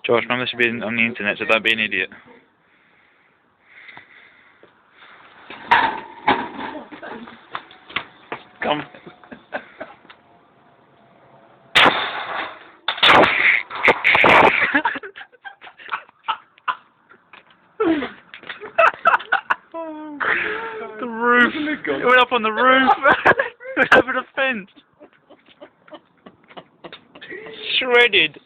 Josh, remember this should be on the internet, so don't be an idiot. Come. The roof. It went up on the roof. It went over the fence. Shredded.